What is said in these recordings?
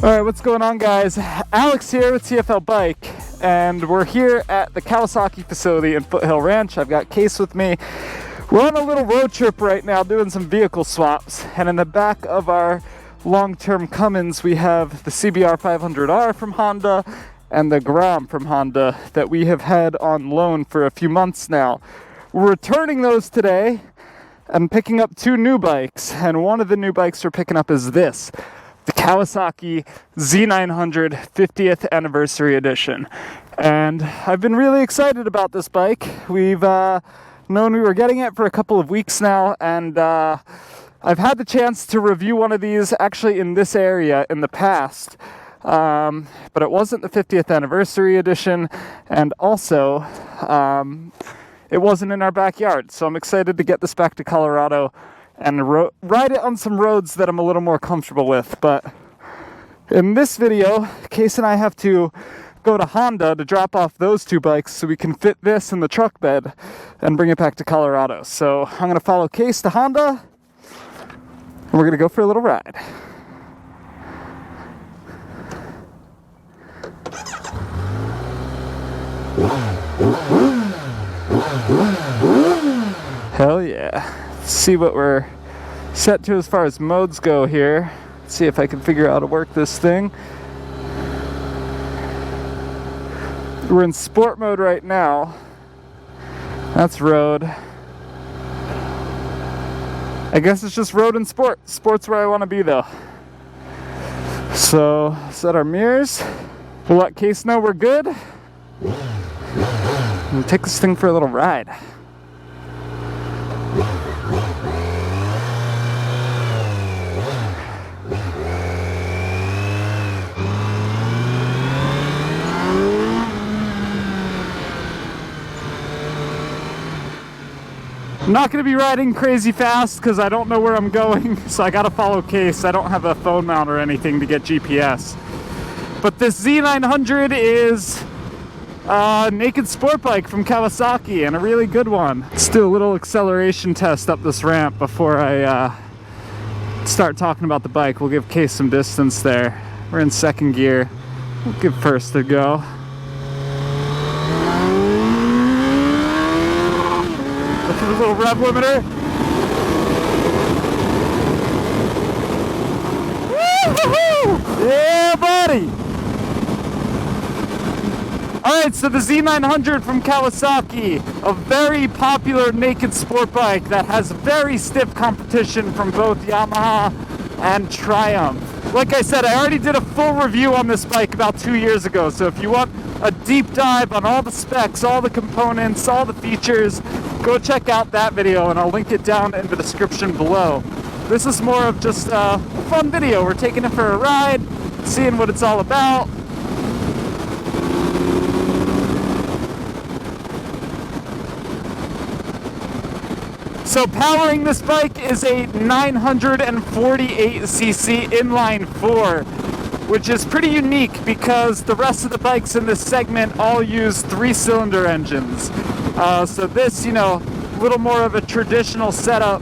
Alright, what's going on, guys? Alex here with TFL Bike, and we're here at the Kawasaki facility in Foothill Ranch. I've got Case with me. We're on a little road trip right now doing some vehicle swaps, and in the back of our long-term Cummins we have the CBR 500R from Honda and the Gram from Honda that we have had on loan for a few months now. We're returning those today and picking up two new bikes, and one of the new bikes we're picking up is this, the Kawasaki Z900 50th Anniversary Edition. And I've been really excited about this bike. We've known we were getting it for a couple of weeks now, and I've had the chance to review one of these actually in this area in the past. But it wasn't the 50th Anniversary Edition, and also it wasn't in our backyard. So I'm excited to get this back to Colorado and ride it on some roads that I'm a little more comfortable with. But in this video, Case and I have to go to Honda to drop off those two bikes so we can fit this in the truck bed and bring it back to Colorado. So I'm going to follow Case to Honda, and we're going to go for a little ride. Hell yeah. Let's see what we're set to as far as modes go here. Let's see if I can figure out how to work this thing. We're in sport mode right now. That's road. I guess it's just road and sport. Sport's where I want to be though. So, set our mirrors. We'll let Case know we're good. We'll take this thing for a little ride. I'm not going to be riding crazy fast because I don't know where I'm going, so I got to follow Case. I don't have a phone mount or anything to get GPS. But this Z900 is a naked sport bike from Kawasaki, and a really good one. Let's do a little acceleration test up this ramp before I start talking about the bike. We'll give Case some distance there. We're in second gear. We'll give first a go. A little rev limiter. Woo-hoo-hoo! Yeah, buddy! Alright, so the Z900 from Kawasaki, a very popular naked sport bike that has very stiff competition from both Yamaha and Triumph. Like I said, I already did a full review on this bike about 2 years ago, so if you want a deep dive on all the specs, all the components, all the features, go check out that video, and I'll link it down in the description below. This is more of just a fun video. We're taking it for a ride, seeing what it's all about. So powering this bike is a 948cc Inline-four, which is pretty unique because the rest of the bikes in this segment all use 3-cylinder engines. So this, you know, a little more of a traditional setup,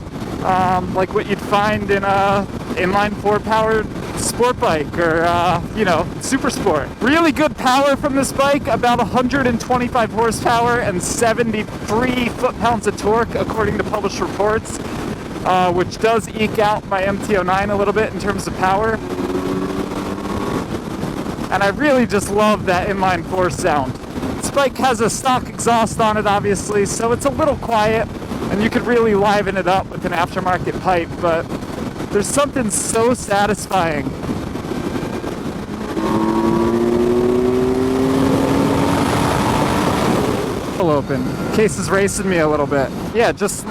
like what you'd find in a Inline-four powered sport bike or, you know, super sport. Really good power from this bike, about 125 horsepower and 73 foot-pounds of torque, according to published reports, which does eke out my MT-09 a little bit in terms of power. And I really just love that Inline-four sound. This bike has a stock exhaust on it, obviously, so it's a little quiet, and you could really liven it up with an aftermarket pipe, but there's something so satisfying. Open. Case is racing me a little bit. Yeah, just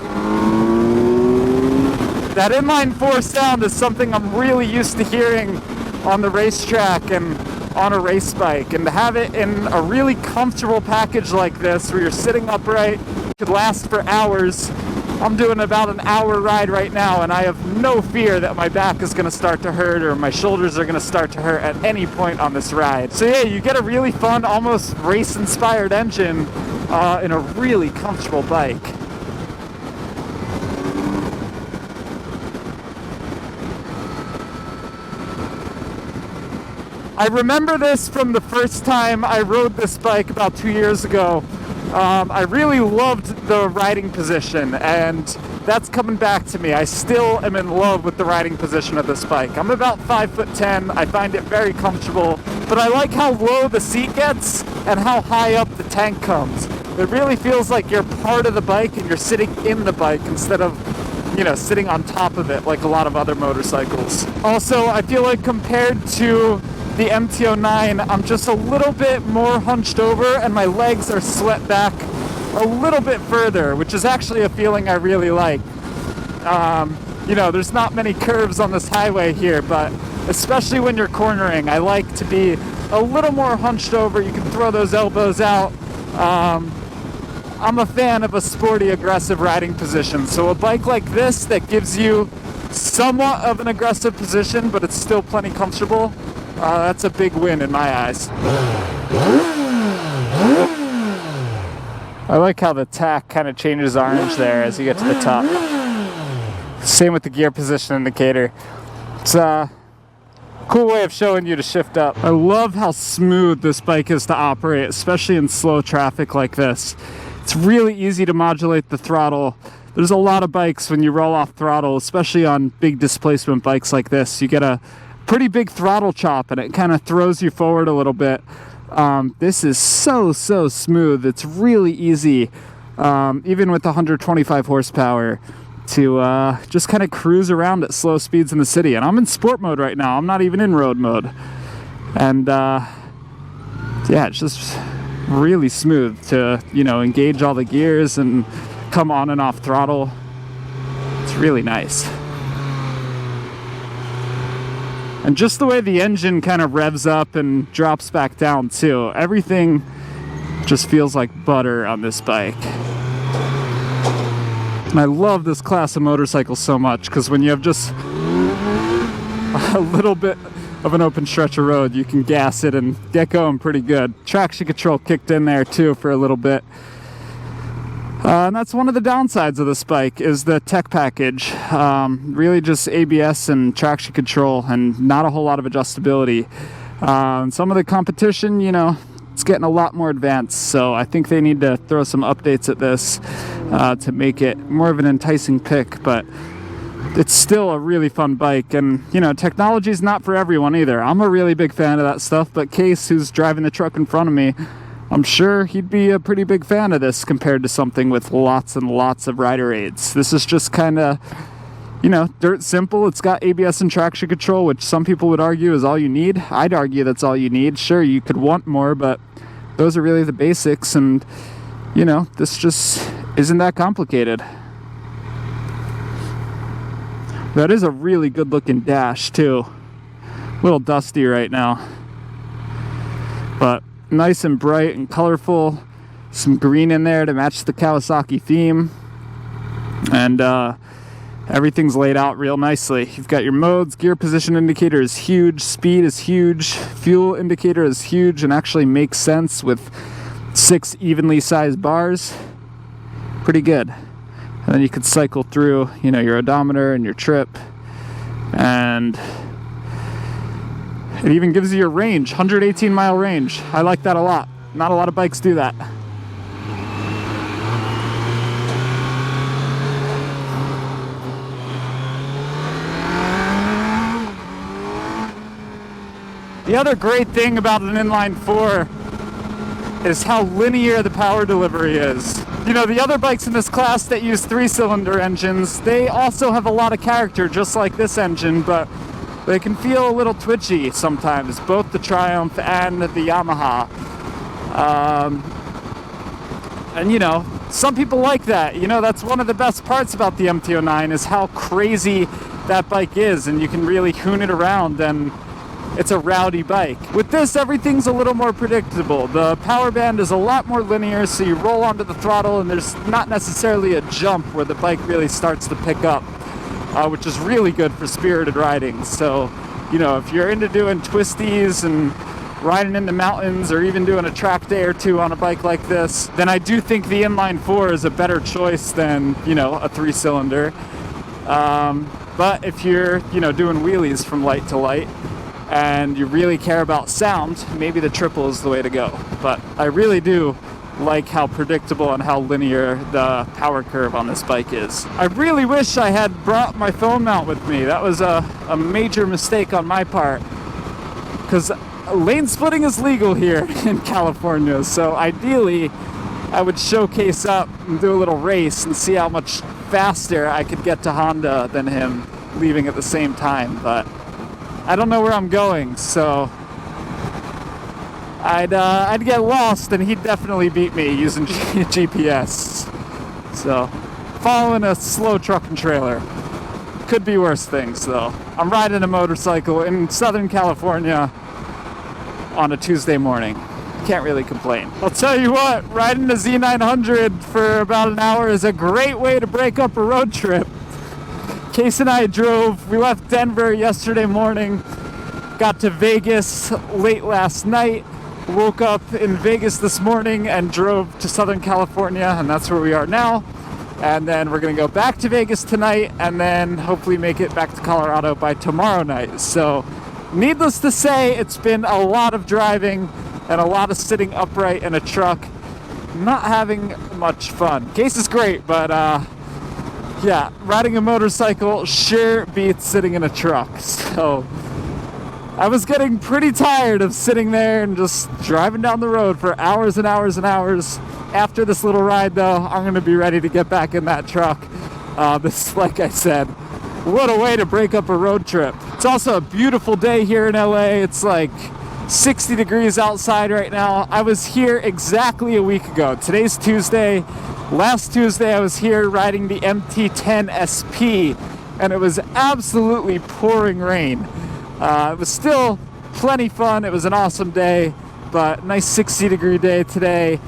that Inline-four sound is something I'm really used to hearing on the racetrack and on a race bike, and to have it in a really comfortable package like this where you're sitting upright, could last for hours. I'm doing about an hour ride right now, and I have no fear that my back is going to start to hurt or my shoulders are going to start to hurt at any point on this ride. So yeah, you get a really fun, almost race-inspired engine in a really comfortable bike. I remember this from the first time I rode this bike about 2 years ago. I really loved the riding position, and that's coming back to me. I still am in love with the riding position of this bike. I'm about 5'10". I find it very comfortable, but I like how low the seat gets and how high up the tank comes. It really feels like you're part of the bike and you're sitting in the bike instead of, you know, sitting on top of it like a lot of other motorcycles. Also, I feel like compared to the MT-09, I'm just a little bit more hunched over and my legs are swept back a little bit further, which is actually a feeling I really like. You know, there's not many curves on this highway here, but especially when you're cornering, I like to be a little more hunched over. You can throw those elbows out. I'm a fan of a sporty, aggressive riding position. So a bike like this that gives you somewhat of an aggressive position, but it's still plenty comfortable, that's a big win in my eyes. I like how the tack kind of changes orange there as you get to the top. Same with the gear position indicator. It's a cool way of showing you to shift up. I love how smooth this bike is to operate, especially in slow traffic like this. It's really easy to modulate the throttle. There's a lot of bikes when you roll off throttle, especially on big displacement bikes like this. You get a pretty big throttle chop and it kind of throws you forward a little bit. This is so smooth. It's really easy, even with 125 horsepower, to just kind of cruise around at slow speeds in the city. And I'm in sport mode right now. I'm not even in road mode. And yeah, it's just really smooth to, you know, engage all the gears and come on and off throttle. It's really nice. And just the way the engine kind of revs up and drops back down too. Everything just feels like butter on this bike. And I love this class of motorcycles so much because when you have just a little bit of an open stretch of road, you can gas it and get going pretty good. Traction control kicked in there too for a little bit. And that's one of the downsides of this bike is the tech package. Really just ABS and traction control and not a whole lot of adjustability. Some of the competition, you know, it's getting a lot more advanced, so I think they need to throw some updates at this to make it more of an enticing pick, but it's still a really fun bike. And, you know, technology is not for everyone either. I'm a really big fan of that stuff, but Case, who's driving the truck in front of me, I'm sure he'd be a pretty big fan of this compared to something with lots and lots of rider aids. This is just kind of, you know, dirt simple. It's got ABS and traction control, which some people would argue is all you need. I'd argue that's all you need. Sure, you could want more, but those are really the basics. And, you know, this just isn't that complicated. That is a really good looking dash too. A little dusty right now, but nice and bright and colorful. Some green in there to match the Kawasaki theme. And everything's laid out real nicely. You've got your modes, gear position indicator is huge, speed is huge, fuel indicator is huge and actually makes sense with 6 evenly sized bars. Pretty good. And then you could cycle through, you know, your odometer and your trip. And it even gives you your range, 118 mile range. I like that a lot. Not a lot of bikes do that. The other great thing about an Inline-four is how linear the power delivery is. You know, the other bikes in this class that use 3-cylinder engines, they also have a lot of character, just like this engine, but they can feel a little twitchy sometimes, both the Triumph and the Yamaha. And you know, some people like that. You know, that's one of the best parts about the MT-09 is how crazy that bike is, and you can really hoon it around, and it's a rowdy bike. With this, everything's a little more predictable. The power band is a lot more linear, so you roll onto the throttle and there's not necessarily a jump where the bike really starts to pick up. Which is really good for spirited riding. So, you know, if you're into doing twisties and riding in the mountains or even doing a track day or two on a bike like this, then I do think the Inline-four is a better choice than, you know, a 3-cylinder. But if you're, you know, doing wheelies from light to light, and you really care about sound, maybe the triple is the way to go. But I really do like how predictable and how linear the power curve on this bike is. I really wish I had brought my phone mount with me. That was a major mistake on my part, because lane splitting is legal here in California, so ideally I would showcase up and do a little race and see how much faster I could get to Honda than him leaving at the same time, but I don't know where I'm going, so I'd get lost and he'd definitely beat me using GPS. So, following a slow truck and trailer. Could be worse things though. I'm riding a motorcycle in Southern California on a Tuesday morning. Can't really complain. I'll tell you what, riding a Z900 for about an hour is a great way to break up a road trip. Case and I drove, we left Denver yesterday morning, got to Vegas late last night, woke up in Vegas this morning and drove to Southern California, and that's where we are now. And then we're gonna go back to Vegas tonight and then hopefully make it back to Colorado by tomorrow night. So needless to say, it's been a lot of driving and a lot of sitting upright in a truck, not having much fun. Case is great, but yeah, riding a motorcycle sure beats sitting in a truck. So I was getting pretty tired of sitting there and just driving down the road for hours and hours and hours. After this little ride though, I'm gonna be ready to get back in that truck. This, like I said, what a way to break up a road trip. It's also a beautiful day here in LA. It's like 60 degrees outside right now. I was here exactly a week ago. Today's Tuesday. Last Tuesday I was here riding the MT-10 SP and it was absolutely pouring rain. It was still plenty fun. It was an awesome day, but nice 60-degree day today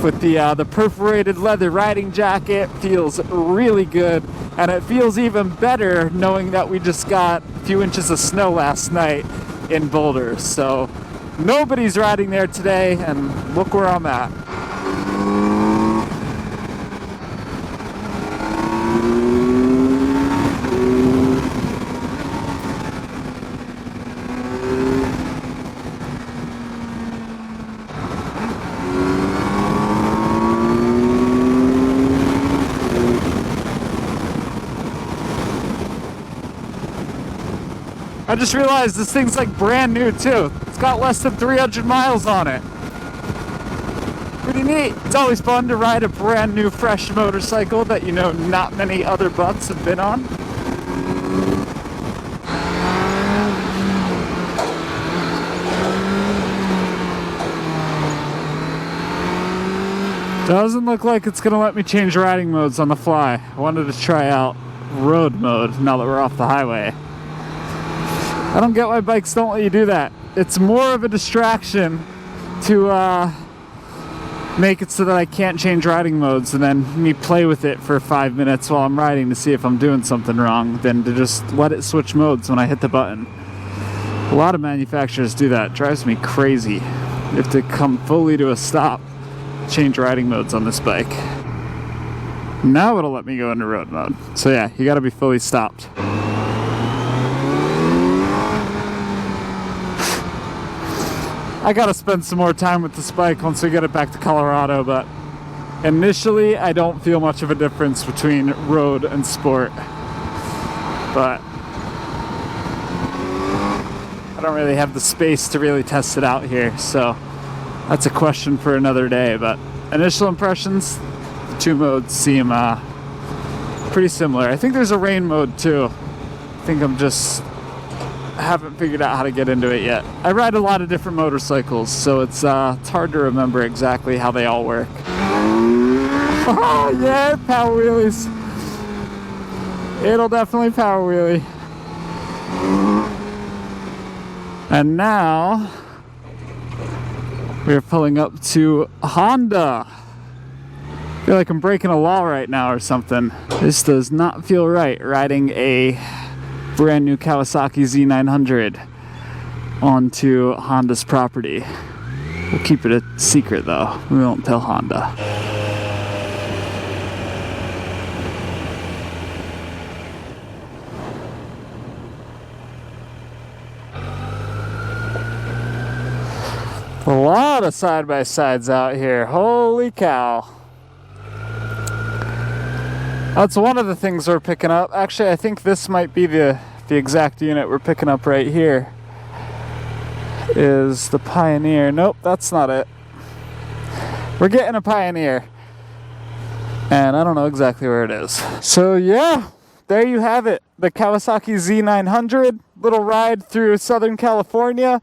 with the perforated leather riding jacket. Feels really good, and it feels even better knowing that we just got a few inches of snow last night in Boulder. So nobody's riding there today, and look where I'm at. I just realized this thing's like brand new too. It's got less than 300 miles on it. Pretty neat. It's always fun to ride a brand new fresh motorcycle that you know not many other butts have been on. Doesn't look like it's gonna let me change riding modes on the fly. I wanted to try out road mode now that we're off the highway. I don't get why bikes don't let you do that. It's more of a distraction to make it so that I can't change riding modes and then me play with it for 5 minutes while I'm riding to see if I'm doing something wrong than to just let it switch modes when I hit the button. A lot of manufacturers do that. It drives me crazy. You have to come fully to a stop, change riding modes on this bike. Now it'll let me go into road mode. So yeah, you gotta be fully stopped. I gotta spend some more time with this bike once we get it back to Colorado, but initially I don't feel much of a difference between road and sport. But I don't really have the space to really test it out here, so that's a question for another day. But initial impressions, the two modes seem pretty similar. I think there's a rain mode too. I think I haven't figured out how to get into it yet. I ride a lot of different motorcycles, so it's hard to remember exactly how they all work. Oh yeah, power wheelies. It'll definitely power wheelie. And now we're pulling up to Honda. I feel like I'm breaking a law right now or something. This does not feel right, riding a brand new Kawasaki Z900 onto Honda's property. We'll keep it a secret though. We won't tell Honda. A lot of side-by-sides out here. Holy cow. That's one of the things we're picking up. Actually, I think this might be the exact unit we're picking up right here. Is the Pioneer. Nope, that's not it. We're getting a Pioneer. And I don't know exactly where it is. So yeah, there you have it. The Kawasaki Z900. Little ride through Southern California.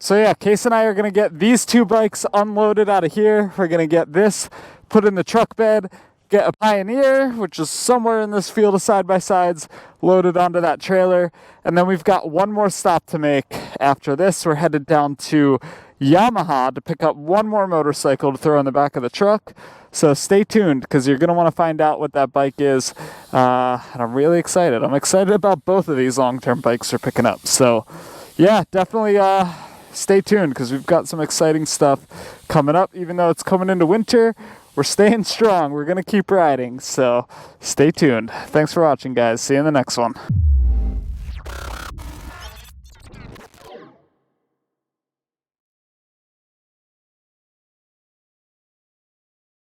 So yeah, Case and I are going to get these two bikes unloaded out of here. We're going to get this put in the truck bed, get a Pioneer, which is somewhere in this field of side-by-sides, loaded onto that trailer. And then we've got one more stop to make after this. We're headed down to Yamaha to pick up one more motorcycle to throw in the back of the truck. So stay tuned, because you're going to want to find out what that bike is. And I'm really excited. I'm excited about both of these long-term bikes we're picking up. So yeah, definitely stay tuned, because we've got some exciting stuff coming up. Even though it's coming into winter, we're staying strong. We're going to keep riding. So stay tuned. Thanks for watching, guys. See you in the next one.